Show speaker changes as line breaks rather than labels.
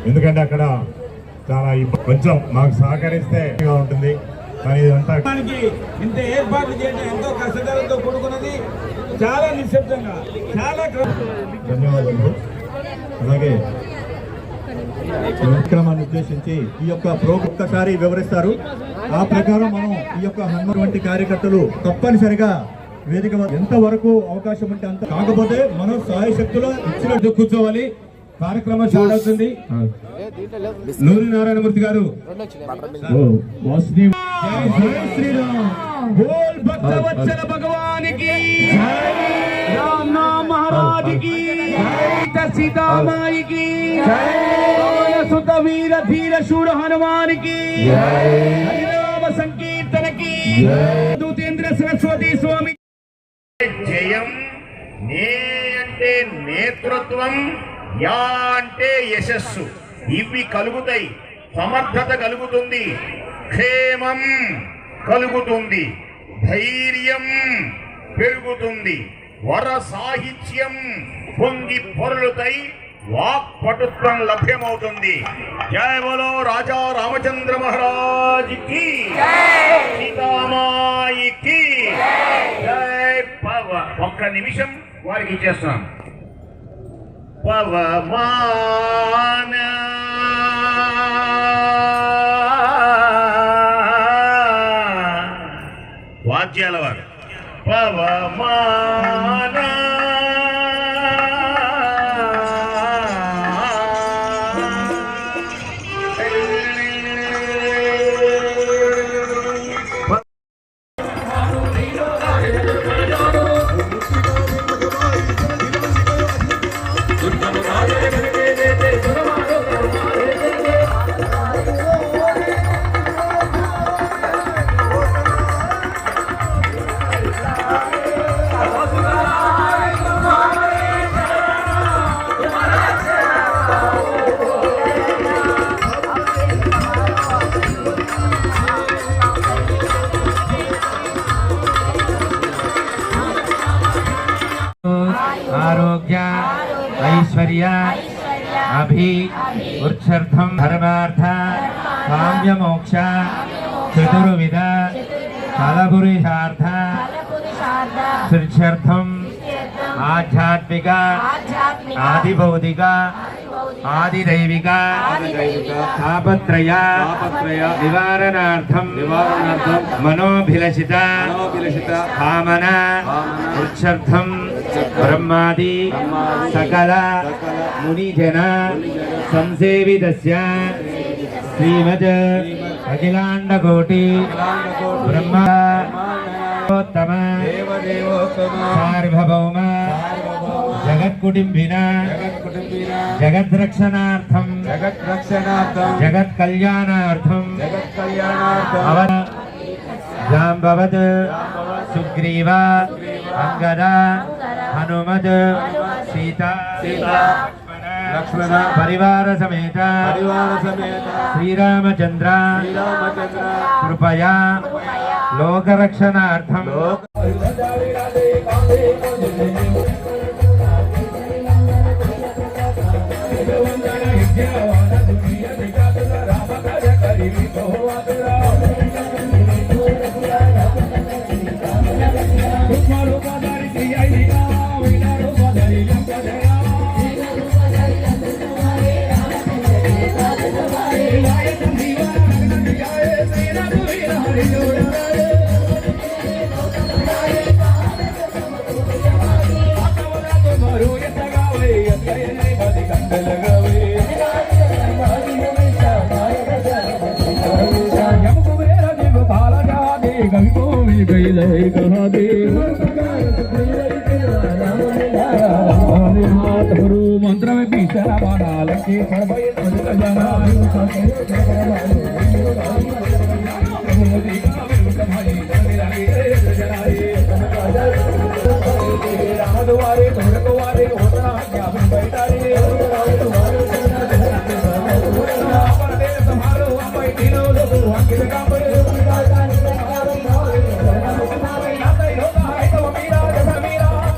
ఎందుకంటే అక్కడ చాలా కొంచెం మాకు సహకరిస్తే ఉంటుంది. కానీ ఇదంతా
ఇంత ఏర్పాట్లు చేయడం ఎంతో కష్టతరంతో కూడుకున్నది. చాలా నిశ్శబ్దంగా చాలా
ధన్యవాదాలు. అలాగే కార్యక్రమాన్ని ఉద్దేశించి ఈ యొక్క ఒక్కసారి వివరిస్తారు. ఆ ప్రకారం మనం ఈ యొక్క హనుమాన్ వంటి కార్యకర్తలు తప్పనిసరిగా వేదిక ఎంతవరకు అవకాశం ఉంటే అంత, కాకపోతే మనం సాయశక్తులు ఇచ్చినట్టు కూర్చోవాలి. కార్యక్రమం స్టార్ట్ అవుతుంది. నూరి నారాయణమూర్తి గారు భక్తవత్సల భగవానికి రామ మహారాజుకి సీతామాయికి సుత వీర ధీర శూర హనుమానికి హరినామ సంకీర్తనకి దూతేంద్ర సరస్వతి స్వామి
జయం. నే అంటే నేతృత్వం, యా అంటే యశస్సు. ఇవి కలుగుతాయి. సమర్థత కలుగుతుంది, క్షేమం కలుగుతుంది, ధైర్యం పెరుగుతుంది, వర సాహిత్యం పొంగి పొరలుతాయి, వాక్పటుత్వం లభ్యమవుతుంది. జయ బోలో రాజా రామచంద్ర మహారాజ్ కి, సీతామాయికి జయ. ఒక్క నిమిషం వారికి ఇచ్చేస్తున్నాం. పవమాన వాద్యాల వారు పవమాన
आरोग्य ऐश्वर्य अभि उत्सर्थम धर्मार्थ काम्य मोक्ष चतुर्विध फलपुरुषार्थ सिद्ध्यर्थम आध्यात्मिक आदिभौतिक आदिदैविक तापत्रय निवारणार्थम मनोभिलषित कामना उत्सर्थम ब्रह्मादि सकल मुनिजन संसेवितस्य श्रीमद अखिलांडकोटि ब्रह्मोत्तम सार्वभौम जगत्कुटुंबिन जगद्रक्षणार्थम जगत्कल्याणार्थम जाम्बवत् सुग्रीव अंगद हनुमत सीता लक्ष्मण परिवार समेत श्रीरामचंद्र कृपया लोकरक्षणार्थम मंत्र में पीछा बना लगे राम द्वारे